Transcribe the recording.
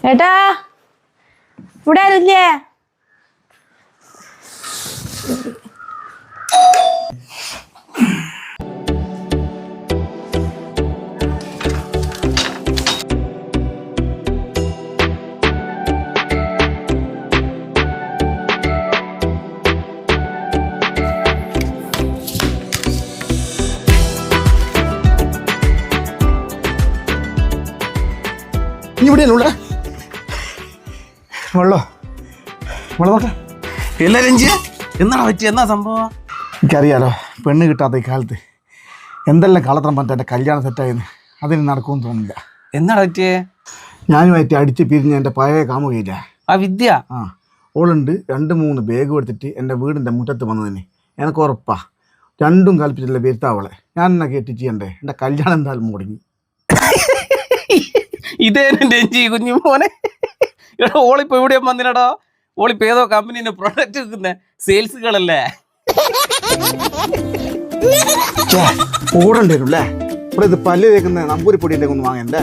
ഏട്ടാ ഇവിടെ ആരുമില്ലേ? നീ ഇവിടെയല്ല വെള്ളോ വെള്ളം നോക്കാം. എല്ലാരും എന്നാണ് പറ്റിയ എന്നാ സംഭവം? എനിക്കറിയാലോ, പെണ്ണ് കിട്ടാത്ത ഈ കാലത്ത് എന്തെല്ലാം കളത്രം പറഞ്ഞിട്ട് എൻ്റെ കല്യാണം സെറ്റായെന്ന് അതിന് നടക്കുമെന്ന് തോന്നുന്നില്ല. എന്നാണ് പറ്റിയേ? ഞാനുമായിട്ട് അടിച്ച് പിരിഞ്ഞ് എൻ്റെ പഴയ കാമുകയില്ല ആ വിദ്യ. ഓളുണ്ട് 2-3 ബാഗ് എടുത്തിട്ട് എൻ്റെ വീടിൻ്റെ മുറ്റത്ത് വന്നതിന് എനിക്ക് ഉറപ്പാ രണ്ടും കൽപ്പിച്ചിട്ടുള്ള വരുത്താവളെ ഞാൻ എന്നാ കെട്ടി ചെയ്യണ്ടേ. എൻ്റെ കല്യാണം എന്തായാലും മുടങ്ങി. ഇതേനെ കുഞ്ഞു മോനെ. എടാ ഓളിപ്പോ എവിടെയാ വന്നിനടാ? ഓളിപ്പോ ഏതോ കമ്പനീന്റെ പ്രൊഡക്റ്റ് വിൽക്കുന്ന സെയിൽസുകളല്ലേ? ഓടണ്ടേ ഇവിടെ ഇത് പല്ല് തേക്കുന്ന നമ്പൂരിപ്പൊടിൻ്റെ ഒന്ന് വാങ്ങണ്ടേ.